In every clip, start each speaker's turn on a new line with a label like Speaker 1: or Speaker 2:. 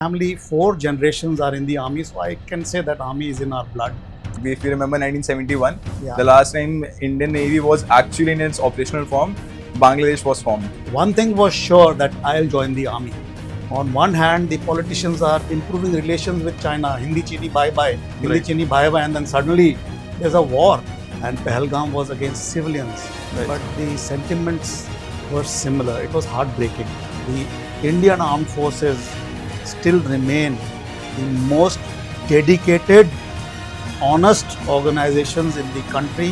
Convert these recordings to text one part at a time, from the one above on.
Speaker 1: Family, 4 generations are in the army, so I can say that army is in our blood.
Speaker 2: If you remember 1971,
Speaker 1: Yeah.
Speaker 2: the last time Indian Navy was actually in its operational form, Bangladesh was formed.
Speaker 1: One thing was sure that I'll join the army. On one hand, the politicians are improving relations with China. Hindi chini bye bye, Hindi
Speaker 2: Right.
Speaker 1: chini bye bye, and then suddenly there's a war, and Pahalgam was against civilians.
Speaker 2: Right.
Speaker 1: But the sentiments were similar. It was heartbreaking. The Indian Armed Forces still remain the most dedicated, honest organizations in the country,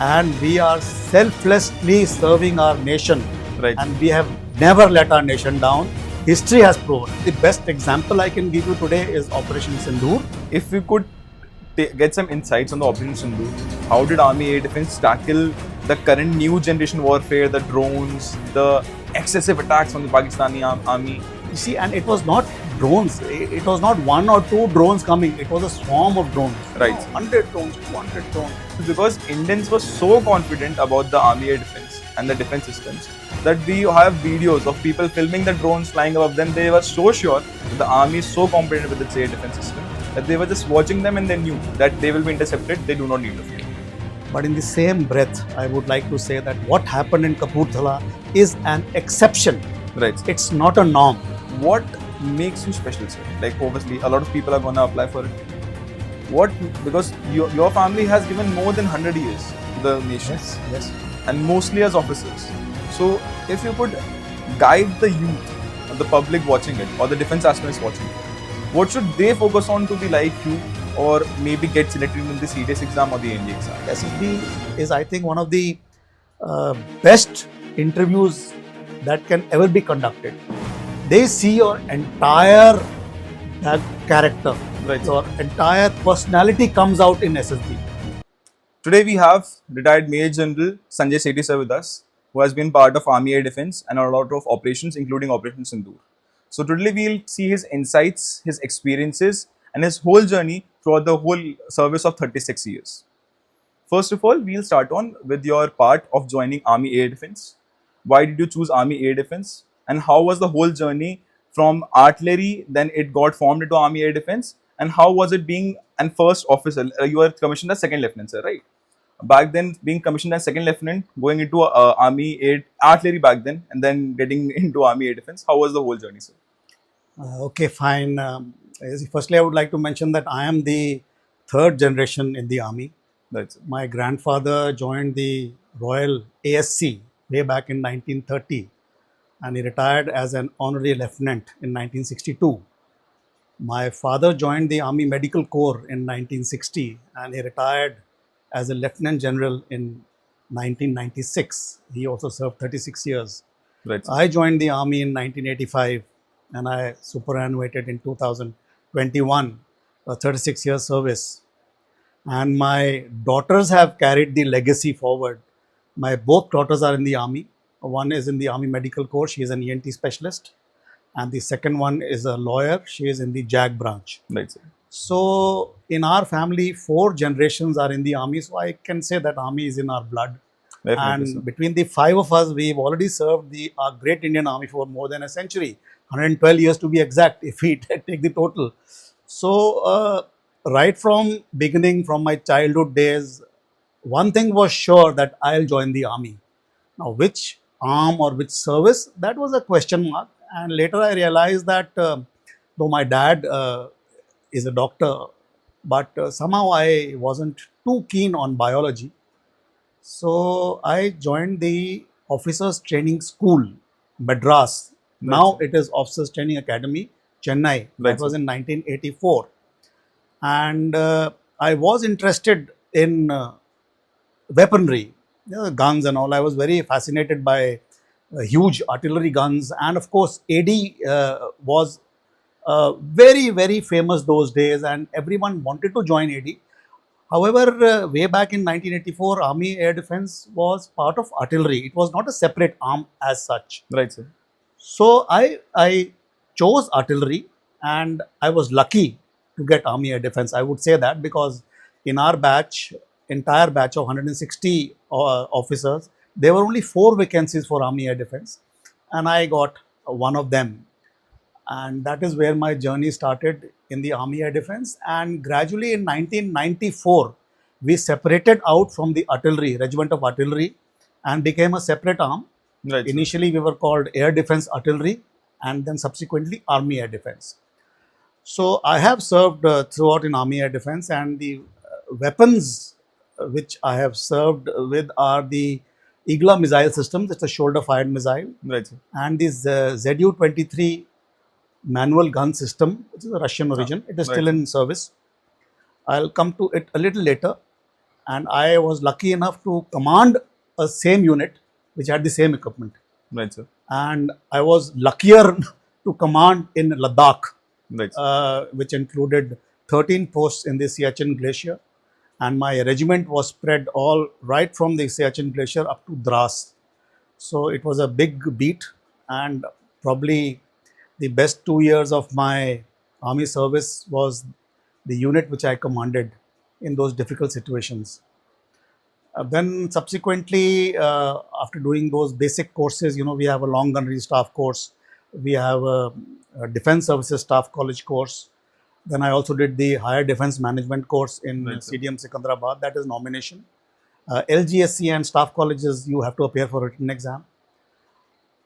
Speaker 1: and we are selflessly serving our nation,
Speaker 2: Right.
Speaker 1: and we have never let our nation down. History has proven. The best example I can give you today is Operation Sindoor.
Speaker 2: If we could get some insights on the Operation Sindoor, how did Army Air Defense tackle the current new generation warfare, the drones, the excessive attacks from the Pakistani army?
Speaker 1: You see, and it was not drones. It was not one or two drones coming. It was a swarm of drones.
Speaker 2: Right.
Speaker 1: 100 drones, 200 drones.
Speaker 2: Because Indians were so confident about the Army Air Defense and the defense systems that we have videos of people filming the drones flying above them. They were so sure that the army is so competent with its air defense system that they were just watching them and they knew that they will be intercepted. They do not need to fear.
Speaker 1: But in the same breath, I would like to say that what happened in Kapurthala is an exception.
Speaker 2: Right.
Speaker 1: It's not a norm.
Speaker 2: What makes you special, sir? Like obviously, a lot of people are gonna apply for it. What? Because your family has given more than 100 years to the nation,
Speaker 1: Yes.
Speaker 2: and mostly as officers. So, if you could guide the youth, or the public watching it, or the defense aspirants watching it, what should they focus on to be like you, or maybe get selected in the CDS exam or the ND exam?
Speaker 1: SSB is, I think, one of the best interviews that can ever be conducted. They see your entire character,
Speaker 2: Right.
Speaker 1: your entire personality comes out in SSB.
Speaker 2: Today we have retired Major General Sanjay Sethi sir with us, who has been part of Army Air Defense and a lot of operations, including Operation Sindoor. So today we'll see his insights, his experiences, and his whole journey throughout the whole service of 36 years. First of all, we'll start on with your part of joining Army Air Defense. Why did you choose Army Air Defense? And how was the whole journey from artillery, then it got formed into Army Air Defense? And how was it being an first officer? You were commissioned as second lieutenant, sir, right? Back then, being commissioned as second lieutenant, going into Army Air Artillery back then, and then getting into Army Air Defense. How was the whole journey, sir?
Speaker 1: Okay, fine. Firstly, I would like to mention that I am the third generation in the army.
Speaker 2: That's it.
Speaker 1: My grandfather joined the Royal ASC way back in 1930, and he retired as an honorary lieutenant in 1962. My father joined the Army Medical Corps in 1960, and he retired as a lieutenant general in 1996. He also served 36 years.
Speaker 2: Right. Sir.
Speaker 1: I joined the army in 1985, and I superannuated in 2021, a 36 year service. And my daughters have carried the legacy forward. My both daughters are in the army. One is in the Army Medical Corps. She is an ENT specialist. And the second one is a lawyer. She is in the JAG branch.
Speaker 2: Right. Sir.
Speaker 1: So in our family, 4 generations are in the army. So I can say that army is in our blood.
Speaker 2: Definitely,
Speaker 1: And
Speaker 2: sir.
Speaker 1: between the 5 of us, we've already served our great Indian army for more than a century. 112 years to be exact, if we take the total. So right from beginning, from my childhood days, one thing was sure that I'll join the army. Now, which arm or which service, that was a question mark. And later I realized that though my dad is a doctor, but somehow I wasn't too keen on biology. So I joined the Officers Training School, Madras. Now it is Officers Training Academy, Chennai.
Speaker 2: Right,
Speaker 1: That was in 1984. And I was interested in weaponry, guns and all. I was very fascinated by huge artillery guns. And of course, AD was very, very famous those days, and everyone wanted to join AD. However, way back in 1984, Army Air Defense was part of artillery. It was not a separate arm as such.
Speaker 2: Right, sir.
Speaker 1: So I chose artillery, and I was lucky to get Army Air Defense. I would say that because in our batch, entire batch of 160 officers, there were only 4 vacancies for Army Air Defense, and I got one of them. and that is where my journey started in the Army Air Defence. And gradually in 1994, we separated out from the artillery, regiment of artillery, and became a separate arm.
Speaker 2: Right, sir.
Speaker 1: Initially, we were called Air Defence Artillery, and then subsequently Army Air Defence. So I have served throughout in Army Air Defence, and the weapons which I have served with are the Igla missile systems. It's a shoulder-fired missile,
Speaker 2: Right, sir.
Speaker 1: and this ZU-23 manual gun system, which is a Russian origin. It is
Speaker 2: right.
Speaker 1: still in service. I'll come to it a little later. And I was lucky enough to command a same unit which had the same equipment.
Speaker 2: Right, sir.
Speaker 1: And I was luckier to command in Ladakh,
Speaker 2: Right, sir.
Speaker 1: which included 13 posts in the Siachen Glacier. And my regiment was spread all right from the Siachen Glacier up to Dras. So it was a big beat, and probably the best 2 years of my army service was the unit which I commanded in those difficult situations. Then subsequently, after doing those basic courses, we have a long gunnery staff course, we have a defense services staff college course. Then I also did the higher defense management course in
Speaker 2: Right, sir.
Speaker 1: CDM Secunderabad, that is nomination. LGSC and staff colleges, you have to appear for a written exam.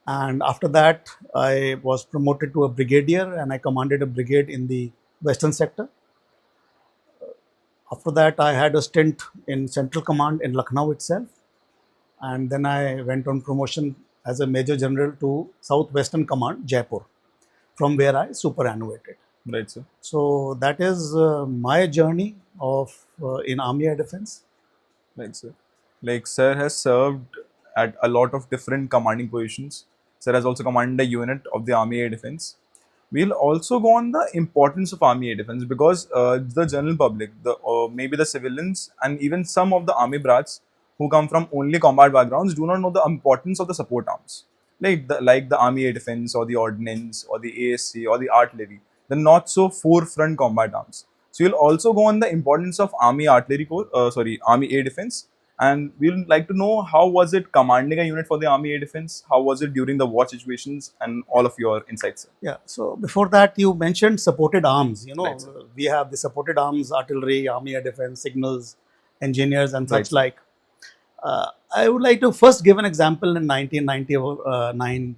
Speaker 1: And after that, I was promoted to a brigadier, and I commanded a brigade in the western sector. After that, I had a stint in Central Command in Lucknow itself. And then I went on promotion as a Major General to Southwestern Command, Jaipur, from where I superannuated.
Speaker 2: Right, sir.
Speaker 1: So that is my journey of in Army Air Defence.
Speaker 2: Right, sir. Like, sir has served at a lot of different commanding positions. Sir has also commanded a unit of the Army Air Defence. We'll also go on the importance of Army Air Defence, because the general public, maybe the civilians, and even some of the army brats who come from only combat backgrounds do not know the importance of the support arms, like the Army Air Defence or the Ordnance or the ASC or the Artillery, the not so forefront combat arms. So we'll also go on the importance of Army Army Air Defence, and we'll like to know how was it commanding a unit for the Army Air Defence, how was it during the war situations, and all of your insights, sir.
Speaker 1: Yeah. So before that, you mentioned supported arms.
Speaker 2: Right, sir.
Speaker 1: We have the supported arms, artillery, Army Air Defence, signals, engineers, and
Speaker 2: Right,
Speaker 1: such
Speaker 2: sir.
Speaker 1: like. I would like to first give an example in 1999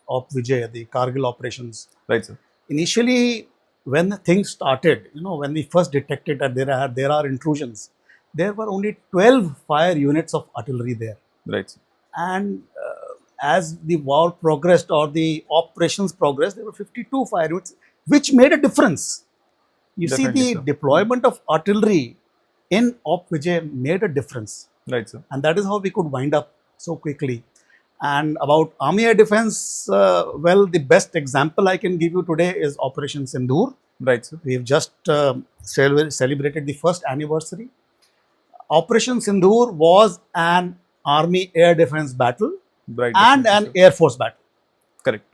Speaker 1: of Vijay, the Kargil operations.
Speaker 2: Right, sir.
Speaker 1: Initially, when things started, when we first detected that there are intrusions, there were only 12 fire units of artillery there.
Speaker 2: Right, sir.
Speaker 1: And as the war progressed or the operations progressed, there were 52 fire units, which made a difference. You
Speaker 2: Definitely,
Speaker 1: see, the
Speaker 2: sir.
Speaker 1: deployment of artillery in Op Vijay made a difference.
Speaker 2: Right, sir.
Speaker 1: And that is how we could wind up so quickly. And about Army Air Defence, well, the best example I can give you today is Operation Sindoor.
Speaker 2: Right, sir.
Speaker 1: We've just celebrated the first anniversary. Operation Sindoor was an Army Air Defence battle
Speaker 2: Right,
Speaker 1: and an
Speaker 2: definitely,
Speaker 1: Air Force battle.
Speaker 2: sir. Correct.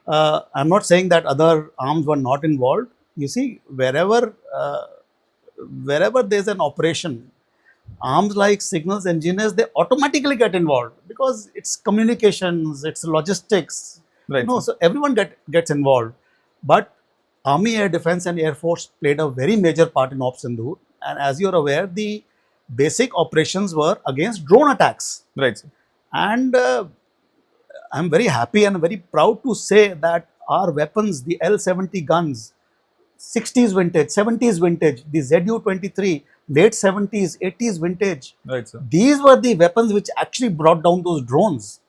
Speaker 1: I'm not saying that other arms were not involved. You see, wherever there's an operation, arms like signals, engineers, they automatically get involved because it's communications, it's logistics.
Speaker 2: Right, sir.
Speaker 1: So everyone gets involved. But Army Air Defence and Air Force played a very major part in Op Sindoor. And as you're aware, the basic operations were against drone attacks.
Speaker 2: Right, sir.
Speaker 1: And I'm very happy and very proud to say that our weapons, the L-70 guns, 60s vintage, 70s vintage, the ZU-23, late 70s, 80s vintage,
Speaker 2: Right, sir.
Speaker 1: these were the weapons which actually brought down those drones.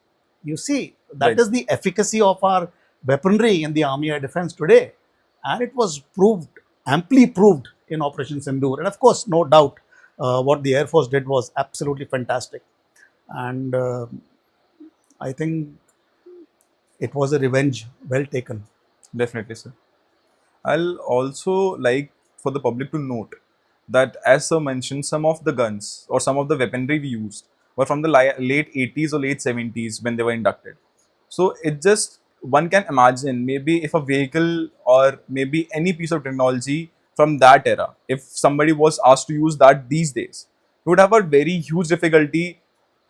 Speaker 1: You see, that
Speaker 2: Right.
Speaker 1: is the efficacy of our weaponry in the Army Air Defence today. And it was amply proved in Operation Sindoor. And of course, no doubt, what the Air Force did was absolutely fantastic. And I think it was a revenge well taken.
Speaker 2: Definitely, sir. I'll also like for the public to note that, as sir mentioned, some of the guns or some of the weaponry we used were from the late 80s or late 70s when they were inducted. So it just, one can imagine, maybe if a vehicle or maybe any piece of technology from that era, if somebody was asked to use that these days, you would have a very huge difficulty,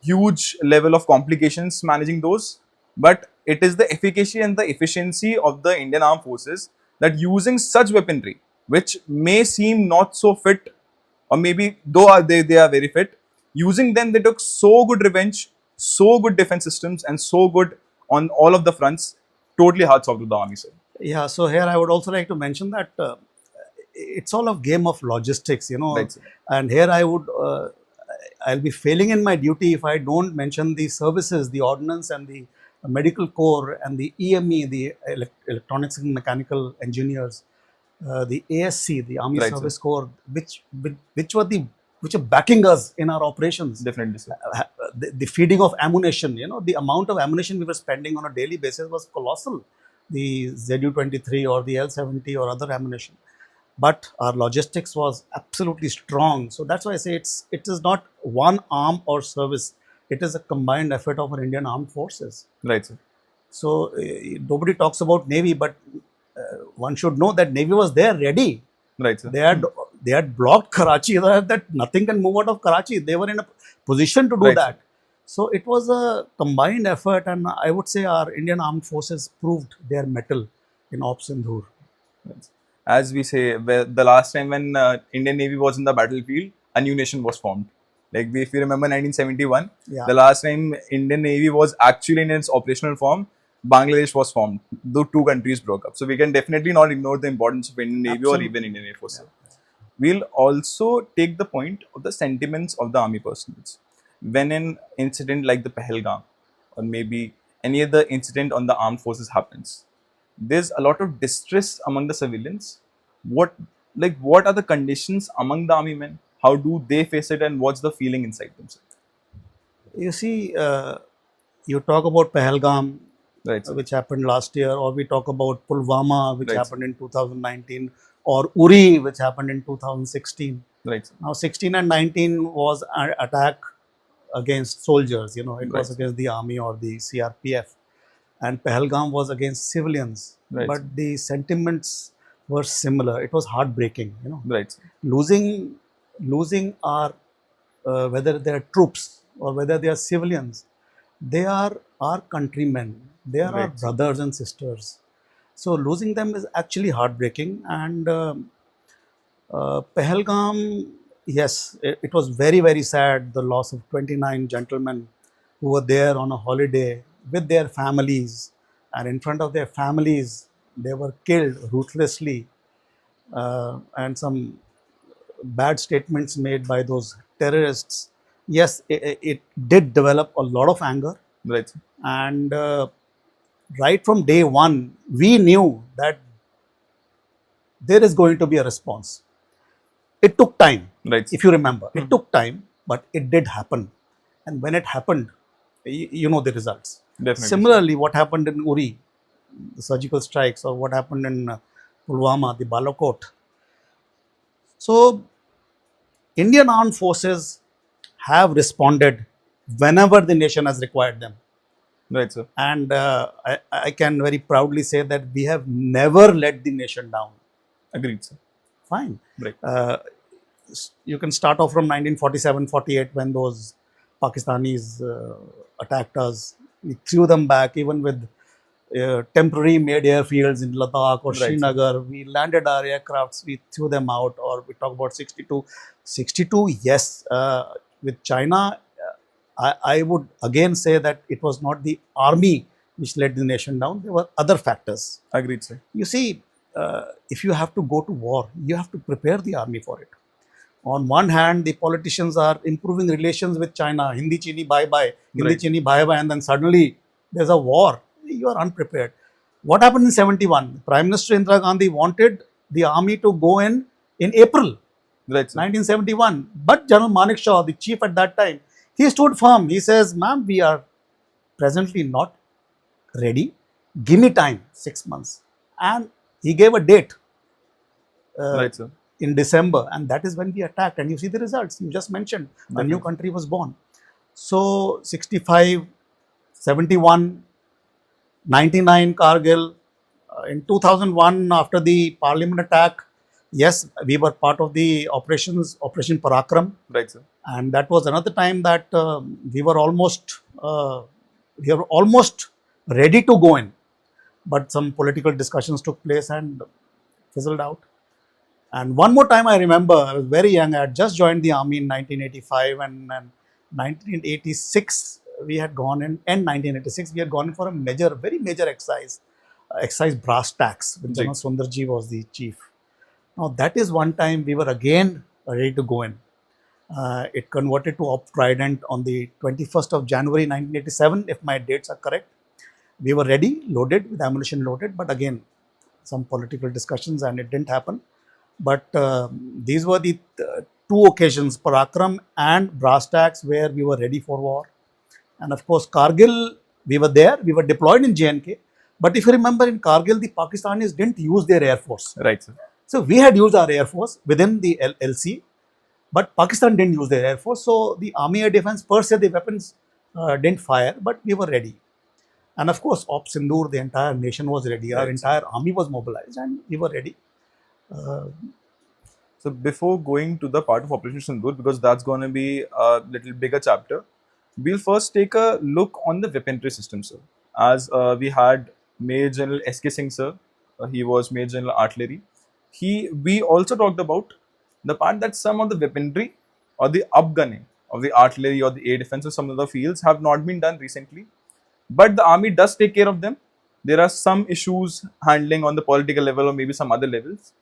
Speaker 2: huge level of complications managing those. But it is the efficacy and the efficiency of the Indian Armed Forces that using such weaponry, which may seem not so fit, or maybe though they are very fit, using them they took so good revenge, so good defense systems, and so good on all of the fronts. Totally hearts off to the army, sir.
Speaker 1: Yeah, so here I would also like to mention that it's all a game of logistics,
Speaker 2: Right, sir.
Speaker 1: and here I'll be failing in my duty if I don't mention the services, the ordnance and the medical corps and the EME, the electronics and mechanical engineers, the ASC, the Army
Speaker 2: Right, sir.
Speaker 1: Service Corps, which are backing us in our operations.
Speaker 2: Definitely, sir.
Speaker 1: The feeding of ammunition, the amount of ammunition we were spending on a daily basis was colossal. The ZU-23 or the L-70 or other ammunition. But our logistics was absolutely strong. So that's why I say it is not one arm or service. It is a combined effort of our Indian Armed Forces.
Speaker 2: Right, sir.
Speaker 1: So nobody talks about Navy, but one should know that Navy was there ready.
Speaker 2: Right, sir.
Speaker 1: They had blocked Karachi, that nothing can move out of Karachi. They were in a position to do
Speaker 2: Right,
Speaker 1: that. So it was a combined effort, and I would say our Indian Armed Forces proved their mettle in Operation Sindoor.
Speaker 2: As we say, the last time when Indian Navy was in the battlefield, a new nation was formed. Like if you remember 1971,
Speaker 1: Yeah.
Speaker 2: the last time Indian Navy was actually in its operational form, Bangladesh was formed. The two countries broke up. So we can definitely not ignore the importance of Indian Navy or even Indian Air Force. We'll also take the point of the sentiments of the army personnel. When an incident like the Pahalgam or maybe any other incident on the armed forces happens, there's a lot of distress among the civilians. What are the conditions among the army men? How do they face it, and what's the feeling inside themselves?
Speaker 1: You see, you talk about Pahalgam,
Speaker 2: Right, sir.
Speaker 1: which happened last year, or we talk about Pulwama, which
Speaker 2: Right,
Speaker 1: happened in 2019, or Uri, which happened in 2016.
Speaker 2: Right, sir.
Speaker 1: Now, 16 and 19 was an attack against soldiers, it was
Speaker 2: Right.
Speaker 1: against the army or the CRPF. And Pahalgam was against civilians.
Speaker 2: Right.
Speaker 1: But the sentiments were similar. It was heartbreaking.
Speaker 2: Right, sir.
Speaker 1: Losing our, whether they are troops or whether they are civilians, they are our countrymen. They are our
Speaker 2: Right.
Speaker 1: brothers and sisters. So losing them is actually heartbreaking. And Pahalgam, yes, it was very, very sad, the loss of 29 gentlemen who were there on a holiday with their families, and in front of their families, they were killed ruthlessly, and some bad statements made by those terrorists. Yes, it did develop a lot of anger,
Speaker 2: Right, sir.
Speaker 1: and right from day one, we knew that there is going to be a response. It took time,
Speaker 2: Right, sir.
Speaker 1: if you remember. It took time, but it did happen. And when it happened, you know the results.
Speaker 2: Definitely.
Speaker 1: Similarly, what happened in Uri, the surgical strikes, or what happened in Pulwama, the Balakot. So, Indian armed forces have responded whenever the nation has required them.
Speaker 2: Right, sir.
Speaker 1: And I can very proudly say that we have never let the nation down.
Speaker 2: Agreed, sir.
Speaker 1: Fine.
Speaker 2: Right.
Speaker 1: You can start off from 1947-48 when those Pakistanis attacked us. We threw them back, even with temporary made airfields in Ladakh or
Speaker 2: Right, sir.
Speaker 1: Srinagar. We landed our aircrafts, we threw them out. Or we talk about 62. 62, yes. With China, I would again say that it was not the army which led the nation down. There were other factors.
Speaker 2: Agreed, sir.
Speaker 1: You see, if you have to go to war, you have to prepare the army for it. On one hand, the politicians are improving relations with China. Hindi chini bye bye, Hindi
Speaker 2: Right.
Speaker 1: chini bye bye, and then suddenly there's a war. You are unprepared. What happened in 71? Prime Minister Indira Gandhi wanted the army to go in April
Speaker 2: Right, sir.
Speaker 1: 1971. But General Manik Shaw, the chief at that time, he stood firm. He says, ma'am, we are presently not ready. Give me time, 6 months. And he gave a date.
Speaker 2: Right, sir.
Speaker 1: In December, and that is when we attacked. And you see the results. You just mentioned a new
Speaker 2: Definitely.
Speaker 1: country was born. So 65, 71, 99 Kargil, in 2001 after the parliament attack, yes, we were part of the Operation Parakram,
Speaker 2: Right, sir.
Speaker 1: and that was another time that we were almost ready to go in, but some political discussions took place, and fizzled out. And one more time I remember, I was very young, I had just joined the army in 1985, and 1986 we had gone in, and 1986 we had gone in for a very major exercise, exercise brass tacks, with
Speaker 2: Ji.
Speaker 1: General Sundarji was the chief. Now that is one time we were again ready to go in. It converted to Op Trident on the 21st of January 1987, if my dates are correct. We were ready, loaded, with ammunition loaded, but again, some political discussions and it didn't happen. But these were the two occasions, Parakram and brass tacks, where we were ready for war. And of course, Kargil, we were there, we were deployed in JNK. But if you remember, in Kargil, the Pakistanis didn't use their air force.
Speaker 2: Right, sir.
Speaker 1: So we had used our air force within the LC, but Pakistan didn't use their air force. So the Army Air Defense, per se, the weapons didn't fire, but we were ready. And of course, Op Sindoor, the entire nation was ready. Our entire army was mobilized and we were ready.
Speaker 2: So before going to the part of Operation Sindoor, because that's going to be a little bigger chapter, we'll first take a look on the weaponry system, sir. As we had Major General S.K. Singh, sir. He was Major General Artillery. We also talked about the part that some of the weaponry or the upgunning of the artillery or the air defense of some of the fields have not been done recently. But the army does take care of them. There are some issues handling on the political level or maybe some other levels.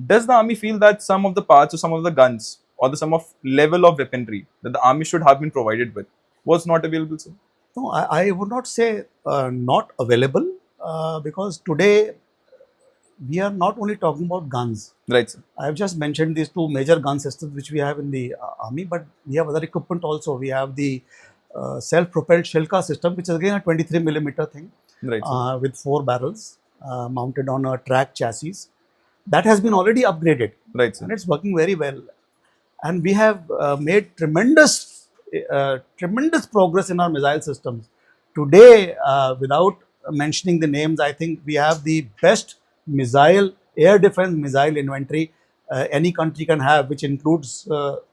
Speaker 2: Does the army feel that some of the parts or some of the guns or the some of level of weaponry that the army should have been provided with was not available, sir?
Speaker 1: No, I would not say not available, because today we are not only talking about guns.
Speaker 2: Right, sir.
Speaker 1: I have just mentioned these two major gun systems which we have in the army, but we have other equipment also. We have the self-propelled Shilka system, which is again a 23 millimeter thing,
Speaker 2: Right,
Speaker 1: with 4 barrels mounted on a track chassis. That has been already upgraded,
Speaker 2: right, sir.
Speaker 1: and it's working very well. And we have made tremendous progress in our missile systems. Today, without mentioning the names, I think we have the best air defense missile inventory any country can have, which includes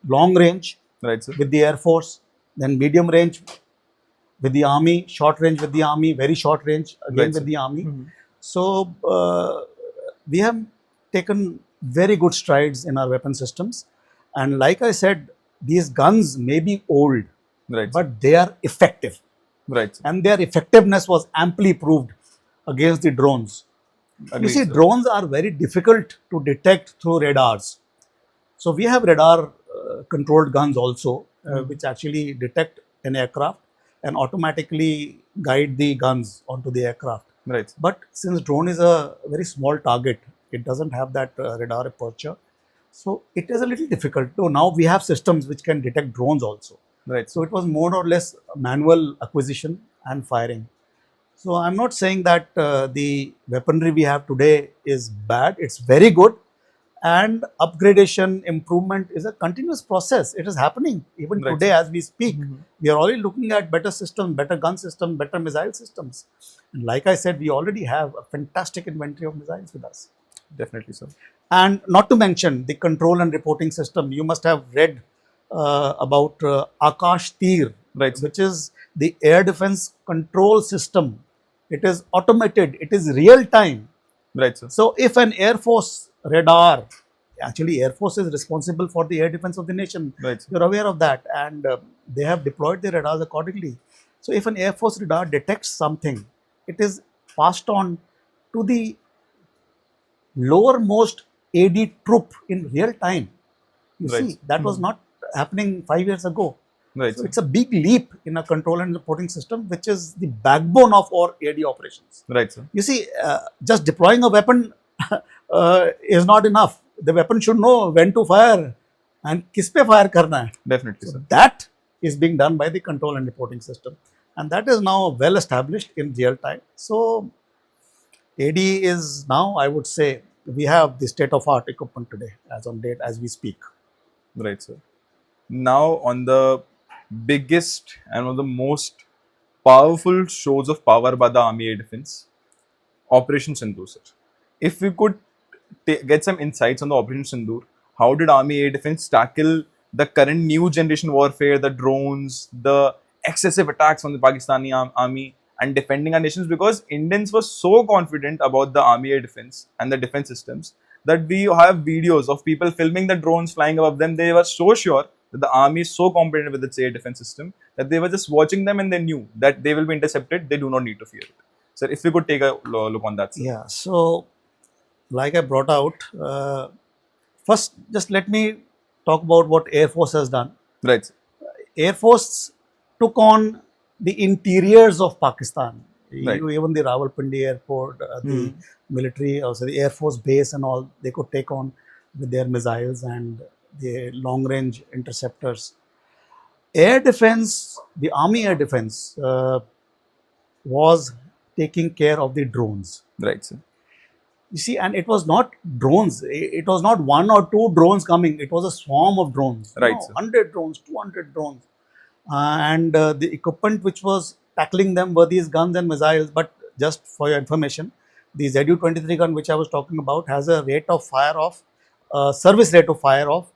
Speaker 1: long range,
Speaker 2: right, sir,
Speaker 1: with the Air Force, then medium range with the Army, short range with the Army, very short range again,
Speaker 2: right,
Speaker 1: with
Speaker 2: sir.
Speaker 1: the Army. So we have taken very good strides in our weapon systems. And like I said, these guns may be old,
Speaker 2: right,
Speaker 1: but they are effective.
Speaker 2: Right, sir.
Speaker 1: And their effectiveness was amply proved against the drones.
Speaker 2: Agreed,
Speaker 1: You see,
Speaker 2: sir.
Speaker 1: drones are very difficult to detect through radars. So we have radar controlled guns also, which actually detect an aircraft and automatically guide the guns onto the aircraft.
Speaker 2: Right.
Speaker 1: But since drone is a very small target, it doesn't have that radar aperture. So it is a little difficult. So now we have systems which can detect drones also.
Speaker 2: Right.
Speaker 1: So it was more or less manual acquisition and firing. So I'm not saying that the weaponry we have today is bad. It's very good. And upgradation, improvement is a continuous process. It is happening even
Speaker 2: Right.
Speaker 1: today as we speak. We are already looking at better systems, better gun systems, better missile systems. And like I said, we already have a fantastic inventory of missiles with us.
Speaker 2: Definitely, sir.
Speaker 1: And not to mention the control and reporting system. You must have read about Akash Tir,
Speaker 2: Right, sir.
Speaker 1: which is the air defense control system. It is automated. It is real time.
Speaker 2: Right, sir.
Speaker 1: So if an Air Force radar, actually Air Force is responsible for the air defense of the nation.
Speaker 2: Right, sir.
Speaker 1: You're aware of that, and they have deployed their radars accordingly. So if an Air Force radar detects something, it is passed on to the lowermost AD troop in real time. You
Speaker 2: Right.
Speaker 1: see, that was not happening 5 years ago.
Speaker 2: Right,
Speaker 1: So
Speaker 2: sir.
Speaker 1: it's a big leap in a control and reporting system, which is the backbone of our AD operations.
Speaker 2: Right, sir.
Speaker 1: You see, just deploying a weapon is not enough. The weapon should know when to fire and किस पे fire करना है.
Speaker 2: Definitely,
Speaker 1: So
Speaker 2: sir.
Speaker 1: that is being done by the control and reporting system, and that is now well established in real time. So AD is now, I would say, we have the state of art equipment today as on date as we speak.
Speaker 2: Right, sir. Now, on the biggest and one of the most powerful shows of power by the Army Air Defense, Operation Sindoor, sir. If we could get some insights on the Operation Sindoor, how did Army Air Defense tackle the current new generation warfare, the drones, the excessive attacks on the Pakistani army, and defending our nations? Because Indians were so confident about the Army Air Defense and the defense systems that we have videos of people filming the drones flying above them. They were so sure that the army is so competent with its air defense system that they were just watching them and they knew that they will be intercepted. They do not need to fear it. Sir, if we could take a look on that, sir.
Speaker 1: Yeah. So, like I brought out, first, just let me talk about what Air Force has done.
Speaker 2: Right, sir.
Speaker 1: Air Force took on the interiors of Pakistan.
Speaker 2: Right.
Speaker 1: Even the Rawalpindi airport, the military, also the Air Force base and all, they could take on with their missiles and the long range interceptors. Air defense, the Army Air Defense was taking care of the drones.
Speaker 2: Right, sir.
Speaker 1: You see, and it was not drones. It was not one or two drones coming. It was a swarm of drones.
Speaker 2: Right, sir.
Speaker 1: 100 drones, 200 drones. And the equipment which was tackling them were these guns and missiles. But just for your information, the ZU-23 gun which I was talking about has a rate of fire of, service rate of fire of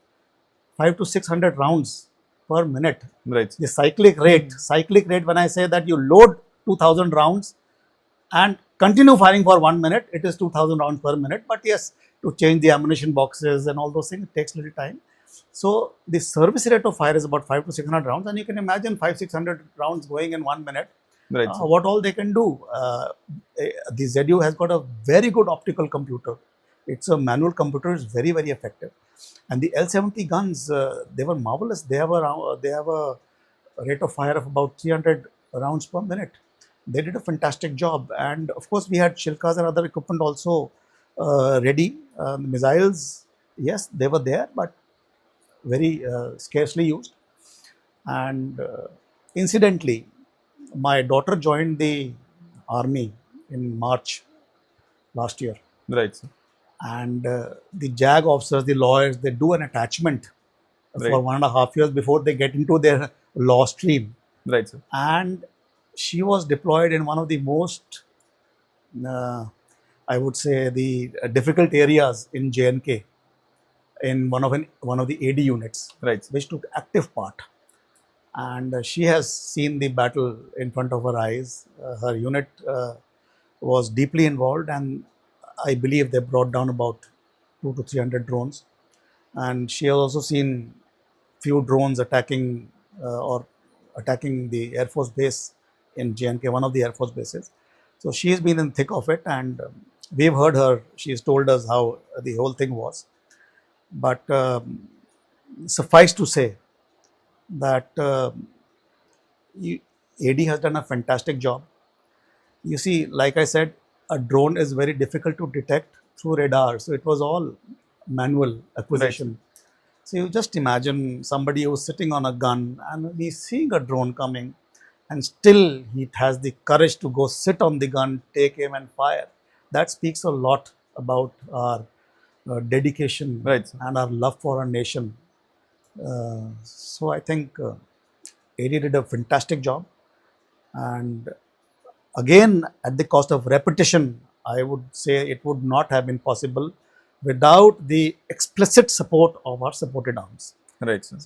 Speaker 1: 500 to 600 rounds per minute.
Speaker 2: Right.
Speaker 1: The cyclic rate, when I say that you load 2000 rounds and continue firing for 1 minute, it is 2000 rounds per minute. But yes, to change the ammunition boxes and all those things, it takes little time. So the service rate of fire is about 500 to 600 rounds, and you can imagine 500-600 rounds going in 1 minute.
Speaker 2: Right.
Speaker 1: What all they can do. The ZU has got a very good optical computer. It's a manual computer, it's very, very effective. And the L-70 guns, they were marvelous. They have a rate of fire of about 300 rounds per minute. They did a fantastic job. And of course, we had Shilkas and other equipment also ready. Missiles, yes, they were there, but very scarcely used. And incidentally, my daughter joined the army in March last year.
Speaker 2: Right, sir.
Speaker 1: And the JAG officers, the lawyers, they do an attachment
Speaker 2: Right.
Speaker 1: for 1.5 years before they get into their law stream.
Speaker 2: Right, sir.
Speaker 1: And she was deployed in one of the most, I would say, the difficult areas in J&K, in one of the AD units,
Speaker 2: Right.
Speaker 1: which took active part. And she has seen the battle in front of her eyes. Her unit was deeply involved, and I believe they brought down about 200 to 300 drones. And she has also seen few drones attacking the Air Force base in J&K, one of the Air Force bases. So she has been in the thick of it, and we've heard her. She has told us how the whole thing was. But suffice to say that AD has done a fantastic job. You see, like I said, a drone is very difficult to detect through radar. So it was all manual acquisition. Right. So you just imagine somebody who's sitting on a gun and he's seeing a drone coming, and still he has the courage to go sit on the gun, take aim and fire. That speaks a lot about our dedication, right, and our love for our nation. So I think AD did a fantastic job. And again, at the cost of repetition, I would say it would not have been possible without the explicit support of our supported arms.
Speaker 2: Right, sir.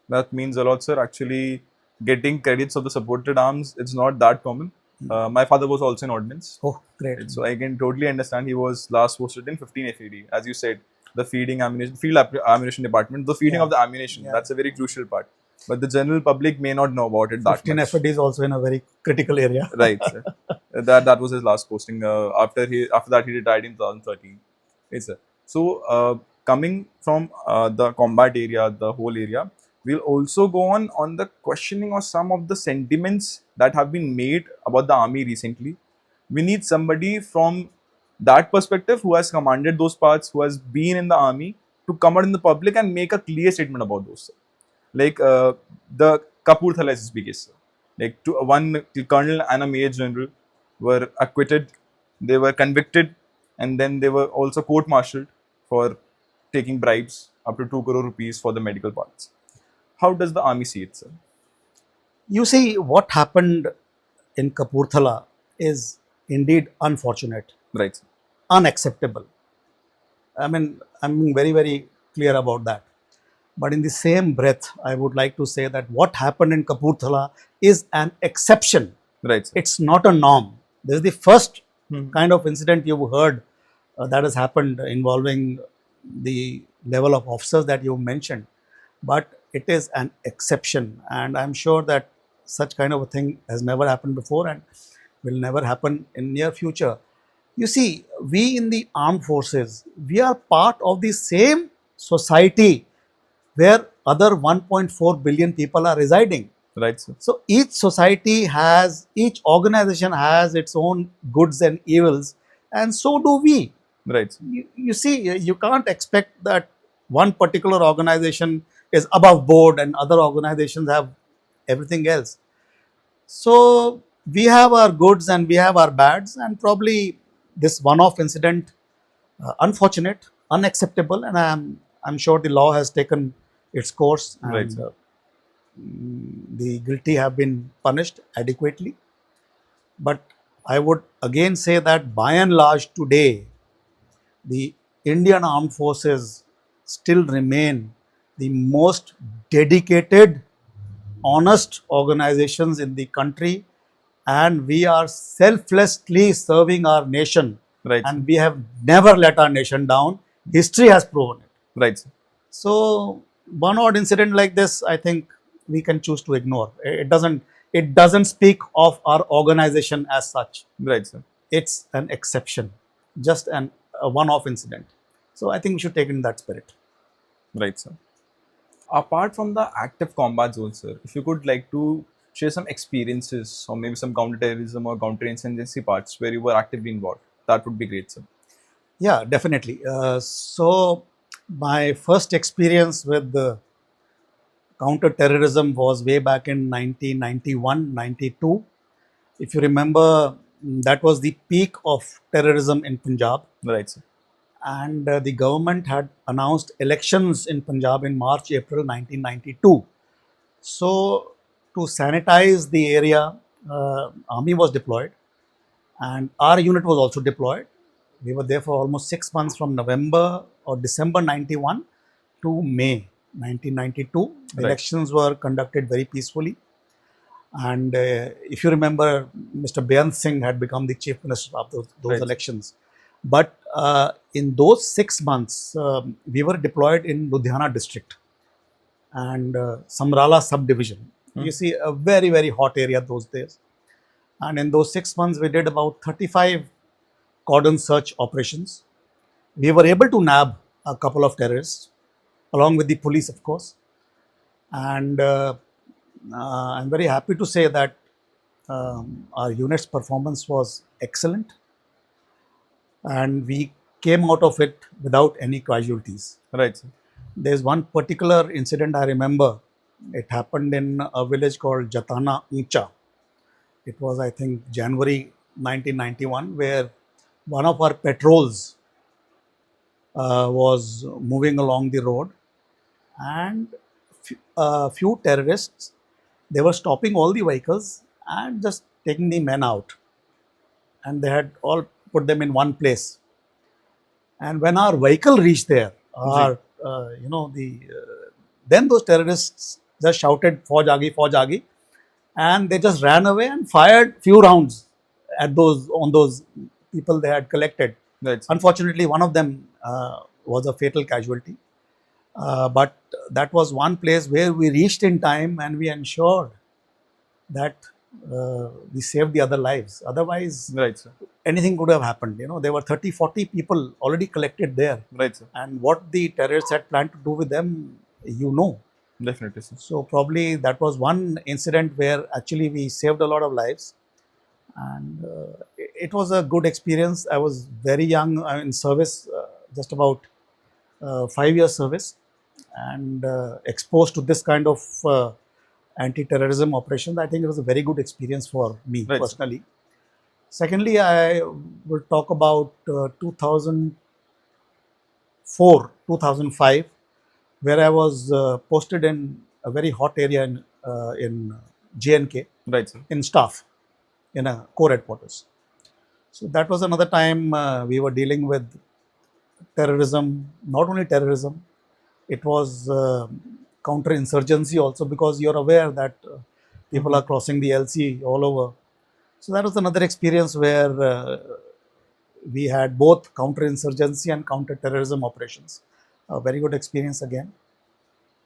Speaker 2: That means a lot, sir. Actually, getting credits of the supported arms, it's not that common. My father was also in ordnance.
Speaker 1: Oh, great.
Speaker 2: So I can totally understand. He was last posted in 15 FAD. As you said, the feeding ammunition, field ammunition department, the feeding of the ammunition, that's a very crucial part. But the general public may not know about it that
Speaker 1: 15
Speaker 2: much.
Speaker 1: 15 FAD is also in a very critical area.
Speaker 2: Right, sir. That was his last posting. After that, he retired in 2013. Yes, sir. So coming from the combat area, the whole area, we'll also go on the questioning of some of the sentiments that have been made about the army recently. We need somebody from that perspective who has commanded those parts, who has been in the army, to come out in the public and make a clear statement about those, sir. Like the Kapurthala SSB case, sir. Like one colonel and a major general were acquitted, they were convicted, and then they were also court-martialed for taking bribes up to 2 crore rupees for the medical parts. How does the army see it, sir?
Speaker 1: You see, what happened in Kapurthala is indeed unfortunate.
Speaker 2: Right, sir.
Speaker 1: Unacceptable. I mean, I'm being very, very clear about that. But in the same breath, I would like to say that what happened in Kapurthala is an exception.
Speaker 2: Right, sir.
Speaker 1: It's not a norm. This is the first kind of incident you've heard that has happened involving the level of officers that you mentioned, but it is an exception, and I'm sure that such kind of a thing has never happened before and will never happen in near future. You see, we in the armed forces, we are part of the same society where other 1.4 billion people are residing.
Speaker 2: Right, sir.
Speaker 1: So each society has, each organization has its own goods and evils, and so do we.
Speaker 2: Right, sir.
Speaker 1: You see, you can't expect that one particular organization is above board and other organizations have everything else. So we have our goods and we have our bads, and probably this one-off incident, unfortunate, unacceptable, and I'm sure the law has taken its course,
Speaker 2: Right,
Speaker 1: and
Speaker 2: sir.
Speaker 1: the guilty have been punished adequately. But I would again say that by and large today, the Indian Armed Forces still remain the most dedicated, honest organizations in the country, and we are selflessly serving our nation,
Speaker 2: Right, sir.
Speaker 1: and we have never let our nation down. History has proven it.
Speaker 2: Right, sir.
Speaker 1: So one odd incident like this, I think we can choose to ignore. It doesn't speak of our organization as such.
Speaker 2: Right, sir.
Speaker 1: It's an exception, just a one-off incident. So I think we should take it in that spirit.
Speaker 2: Right, sir. Apart from the active combat zone, sir, if you could like to share some experiences or maybe some counterterrorism or counterinsurgency parts where you were actively involved, that would be great, sir.
Speaker 1: Yeah, definitely. So my first experience with the counter-terrorism was way back in 1991, 92. If you remember, that was the peak of terrorism in Punjab,
Speaker 2: Right, sir.
Speaker 1: and the government had announced elections in Punjab in March, April 1992. So to sanitize the area, army was deployed, and our unit was also deployed. We were there for almost 6 months, from November or December 91 to May 1992. The
Speaker 2: Right.
Speaker 1: elections were conducted very peacefully. And if you remember, Mr. Beyant Singh had become the chief minister of those
Speaker 2: Right.
Speaker 1: elections. But in those 6 months, we were deployed in Ludhiana district and Samrala subdivision. You see, a very, very hot area those days. And in those 6 months, we did about 35 cordon search operations. We were able to nab a couple of terrorists, along with the police, of course. And I'm very happy to say that our unit's performance was excellent, and we came out of it without any casualties.
Speaker 2: Right, sir.
Speaker 1: There's one particular incident I remember. It happened in a village called Jatana Uncha. It was, I think, January 1991, where one of our patrols was moving along the road, and a few terrorists, they were stopping all the vehicles and just taking the men out, and they had all put them in one place. And when our vehicle reached there, our then those terrorists just shouted fauj agi, and they just ran away and fired few rounds at those people they had collected.
Speaker 2: Right, sir.
Speaker 1: Unfortunately, one of them was a fatal casualty. But that was one place where we reached in time, and we ensured that we saved the other lives. Otherwise,
Speaker 2: Right, sir.
Speaker 1: anything could have happened. There were 30, 40 people already collected there.
Speaker 2: Right, sir.
Speaker 1: And what the terrorists had planned to do with them,
Speaker 2: Definitely, sir.
Speaker 1: So probably that was one incident where actually we saved a lot of lives. And it was a good experience. I was very young in service, just about 5 years service, and exposed to this kind of anti-terrorism operations. I think it was a very good experience for me
Speaker 2: Right.
Speaker 1: personally. Secondly, I will talk about 2004, 2005, where I was posted in a very hot area in JNK,
Speaker 2: Right, sir.
Speaker 1: in staff, in a core headquarters. So that was another time we were dealing with terrorism, not only terrorism, it was counter-insurgency also, because you're aware that people are crossing the LC all over. So that was another experience where we had both counter-insurgency and counter-terrorism operations. A very good experience again.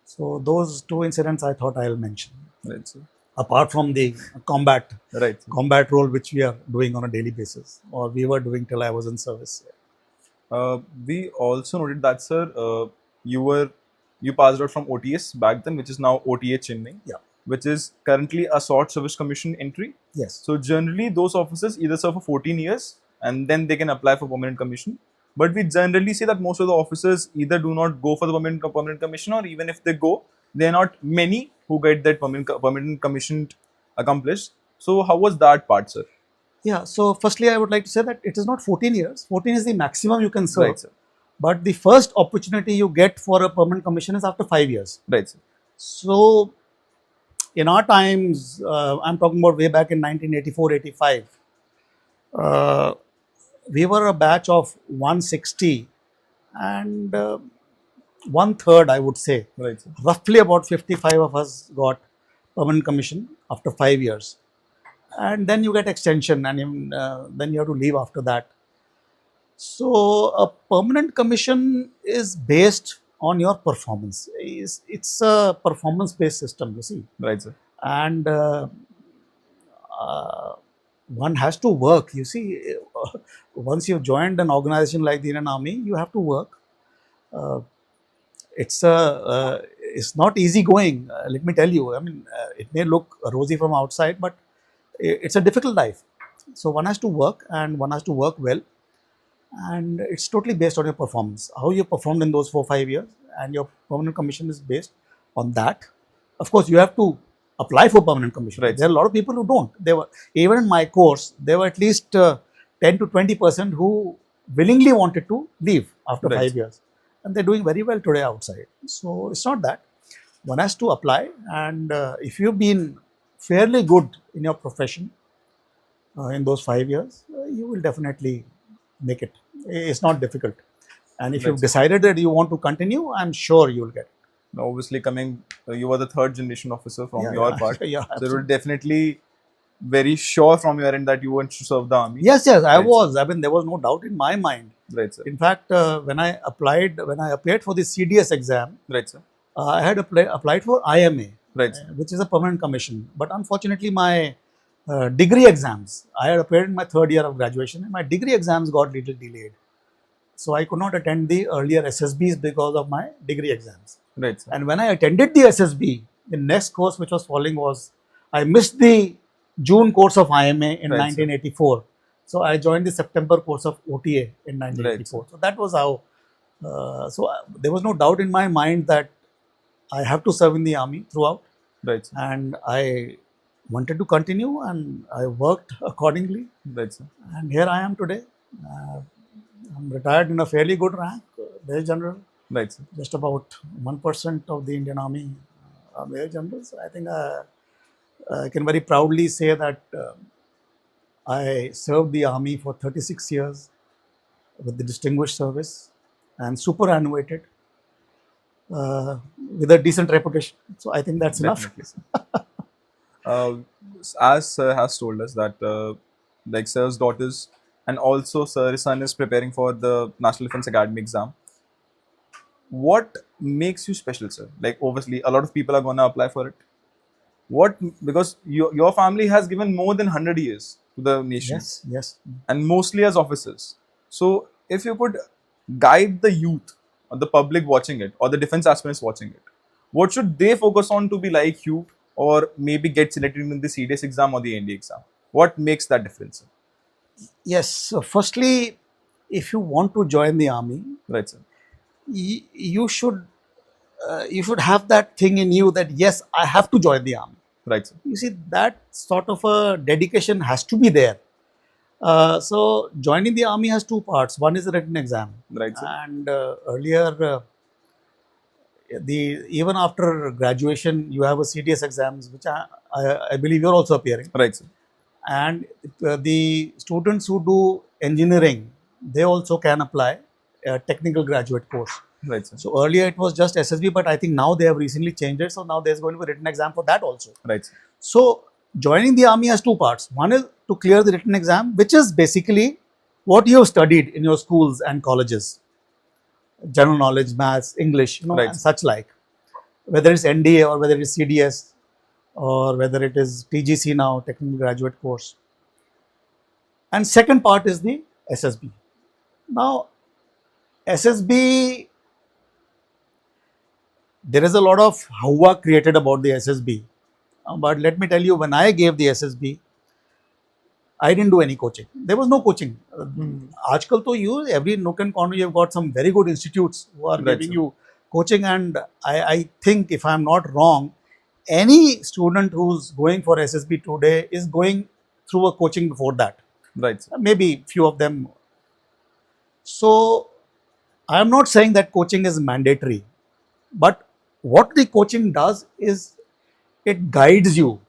Speaker 1: So those two incidents I thought I'll mention.
Speaker 2: Right, sir.
Speaker 1: Apart from the combat
Speaker 2: Right, sir.
Speaker 1: role which we are doing on a daily basis, or we were doing till I was in service.
Speaker 2: We also noted that, sir, you passed out from OTS back then, which is now OTA Chennai,
Speaker 1: Yeah.
Speaker 2: which is currently a short service commission entry.
Speaker 1: Yes.
Speaker 2: So generally, those officers either serve for 14 years and then they can apply for permanent commission. But we generally see that most of the officers either do not go for the permanent commission, or even if they go, they are not many who get that permanent commission accomplished. So how was that part, sir?
Speaker 1: Yeah. So firstly, I would like to say that it is not 14 years. 14 is the maximum you can serve.
Speaker 2: Right, sir.
Speaker 1: But the first opportunity you get for a permanent commission is after 5 years.
Speaker 2: Right, sir.
Speaker 1: So in our times, I'm talking about way back in 1984-85, we were a batch of 160, and one third, I would say,
Speaker 2: Right, sir.
Speaker 1: roughly about 55 of us got permanent commission after 5 years. And then you get extension, and then you have to leave after that. So a permanent commission is based on your performance. It's a performance-based system, you see.
Speaker 2: Right, sir.
Speaker 1: And one has to work. You see, once you've joined an organization like the Indian Army, you have to work. It's not easy going. Let me tell you. I mean, it may look rosy from outside, but it's a difficult life. So one has to work, and one has to work well. And it's totally based on your performance, how you performed in those 4-5 years, and your permanent commission is based on that. Of course, you have to apply for permanent commission.
Speaker 2: Right.
Speaker 1: There are a lot of people who don't. They were, even in my course, there were at least 10 to 20% who willingly wanted to leave after
Speaker 2: Right.
Speaker 1: 5 years, and they're doing very well today outside. So it's not that. One has to apply, and if you've been fairly good in your profession in those 5 years, you will definitely make it. It's not difficult. And if you've decided that you want to continue, I'm sure you'll get it.
Speaker 2: Now, obviously, you were the third generation officer from your part.
Speaker 1: Yeah,
Speaker 2: So, it was definitely very sure from your end that you want to serve the army.
Speaker 1: yes, I
Speaker 2: Right,
Speaker 1: was. I mean, there was no doubt in my mind.
Speaker 2: Right, sir.
Speaker 1: In fact, when I applied for the CDS exam,
Speaker 2: Right, sir.
Speaker 1: I had applied for IMA,
Speaker 2: Right, sir.
Speaker 1: which is a permanent commission. But unfortunately, my degree exams, I had appeared in my third year of graduation, and my degree exams got little delayed. So I could not attend the earlier SSBs because of my degree exams.
Speaker 2: Right, sir.
Speaker 1: And when I attended the SSB, the next course which was following was, I missed the June course of IMA in
Speaker 2: Right,
Speaker 1: 1984. So I joined the September course of OTA in 1984.
Speaker 2: Right,
Speaker 1: so that was how, there was no doubt in my mind that I have to serve in the army throughout.
Speaker 2: Right, sir.
Speaker 1: And I wanted to continue, and I worked accordingly.
Speaker 2: Right, sir.
Speaker 1: And here I am today. I'm retired in a fairly good rank, Major General.
Speaker 2: Right, sir.
Speaker 1: Just about 1% of the Indian Army are Major Generals. I think I can very proudly say that I served the Army for 36 years with the distinguished service and superannuated with a decent reputation. So I think that's enough.
Speaker 2: Definitely, sir. As Sir has told us that, like Sir's daughters and also Sir's son is preparing for the National Defence Academy exam. What makes you special, sir? Like, obviously, a lot of people are going to apply for it. Because your family has given more than 100 years to the nation.
Speaker 1: Yes.
Speaker 2: And mostly as officers. So, if you could guide the youth or the public watching it or the defense aspirants watching it, what should they focus on to be like you, or maybe get selected in the CDS exam or the ND exam? What makes that difference, sir?
Speaker 1: Yes. So firstly, if you want to join the army,
Speaker 2: Right, sir.
Speaker 1: You should have that thing in you that yes, I have to join the army.
Speaker 2: Right, sir.
Speaker 1: You see, that sort of a dedication has to be there. So joining the army has two parts. One is the written exam,
Speaker 2: Right, sir.
Speaker 1: and earlier, even after graduation, you have a CDS exams, which I believe you're also appearing.
Speaker 2: Right, sir.
Speaker 1: And the students who do engineering, they also can apply a technical graduate course.
Speaker 2: Right, sir.
Speaker 1: So earlier it was just SSB, but I think now they have recently changed it. So now there's going to be a written exam for that also.
Speaker 2: Right, sir.
Speaker 1: So joining the army has two parts. One is to clear the written exam, which is basically what you have studied in your schools and colleges, general knowledge, maths, English,
Speaker 2: Right.
Speaker 1: and such like, whether it's NDA or whether it's CDS or whether it is TGC now, technical graduate course. And second part is the SSB. Now, SSB, there is a lot of hawa created about the SSB. But let me tell you, when I gave the SSB, I didn't do any coaching. There was no coaching. Aajkal to you, every nook and corner, you've got some very good institutes who are
Speaker 2: Right,
Speaker 1: giving
Speaker 2: sir.
Speaker 1: you coaching. And I think, if I'm not wrong, any student who's going for SSB today is going through a coaching before that.
Speaker 2: Right, sir.
Speaker 1: Maybe few of them. So I'm not saying that coaching is mandatory, but what the coaching does is it guides you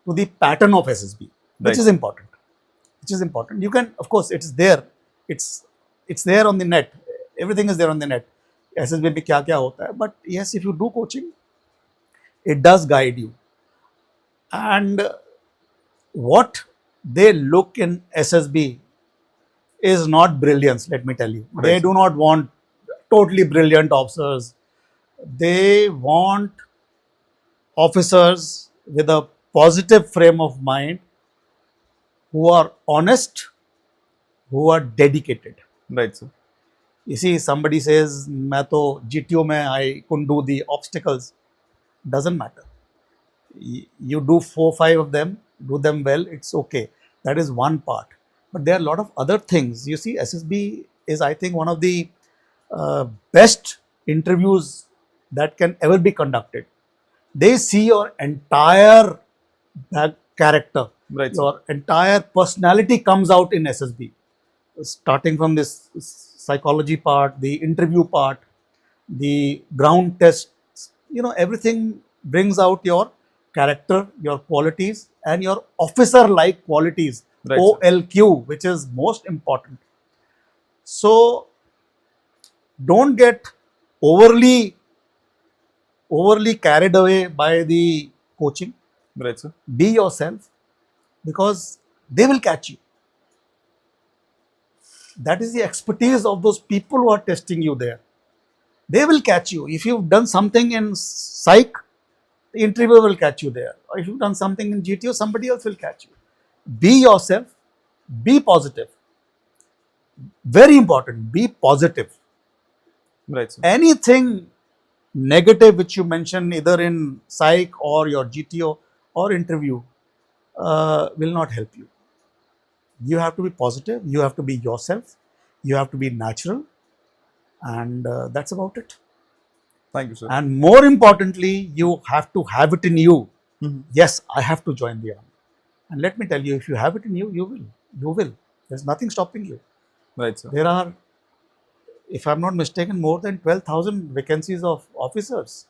Speaker 1: to the pattern of SSB, which
Speaker 2: Right.
Speaker 1: is important. Which is important. You can, of course, it's there. It's there on the net. Everything is there on the net. SSB में क्या क्या होता है. But yes, if you do coaching, it does guide you. And what they look in SSB is not brilliance, let me tell you.
Speaker 2: Right.
Speaker 1: They do not want totally brilliant officers. They want officers with a positive frame of mind, who are honest, who are dedicated.
Speaker 2: Right, sir.
Speaker 1: You see, somebody says, मैं तो GTO में I couldn't do the obstacles. Doesn't matter. You do 4-5 of them, do them well, it's okay. That is one part. But there are a lot of other things. You see, SSB is, I think, one of the best interviews that can ever be conducted. They see your entire character,
Speaker 2: Right, sir.
Speaker 1: your entire personality comes out in SSB. Starting from this psychology part, the interview part, the ground tests, everything brings out your character, your qualities, and your officer-like qualities,
Speaker 2: Right, sir.
Speaker 1: OLQ, which is most important. So don't get overly carried away by the coaching.
Speaker 2: Right, sir.
Speaker 1: Be yourself, because they will catch you. That is the expertise of those people who are testing you there. They will catch you. If you've done something in psych, the interviewer will catch you there. Or if you've done something in GTO, somebody else will catch you. Be yourself. Be positive. Very important. Be positive.
Speaker 2: Right, sir.
Speaker 1: Anything negative which you mention either in psych or your GTO or interview will not help you. You have to be positive. You have to be yourself. You have to be natural. And that's about it.
Speaker 2: Thank you, sir.
Speaker 1: And more importantly, you have to have it in you. Yes, I have to join the army. And let me tell you, if you have it in you, you will. You will. There's nothing stopping you.
Speaker 2: Right, sir.
Speaker 1: There are, if I'm not mistaken, more than 12,000 vacancies of officers.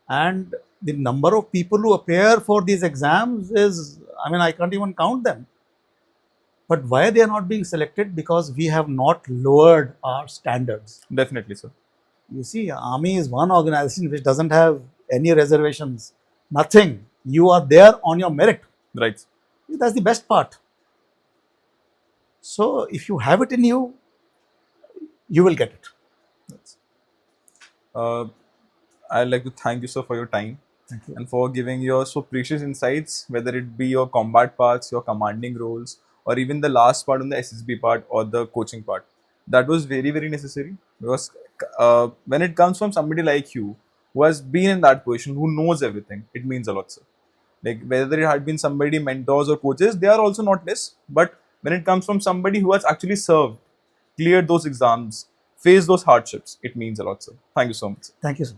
Speaker 1: And the number of people who appear for these exams is, I can't even count them. But why they are not being selected? Because we have not lowered our standards.
Speaker 2: Definitely, sir.
Speaker 1: You see, Army is one organization which doesn't have any reservations. Nothing. You are there on your merit.
Speaker 2: Right.
Speaker 1: That's the best part. So if you have it in you, you will get it.
Speaker 2: I'd like to thank you, sir, for your time.
Speaker 1: Thank you.
Speaker 2: And for giving your so precious insights, whether it be your combat parts, your commanding roles, or even the last part on the SSB part or the coaching part. That was very, very necessary, because when it comes from somebody like you who has been in that position, who knows everything, it means a lot, sir. Like whether it had been somebody, mentors or coaches, they are also not less. But when it comes from somebody who has actually served, cleared those exams, faced those hardships, it means a lot, sir. Thank you so much, sir.
Speaker 1: Thank you, sir.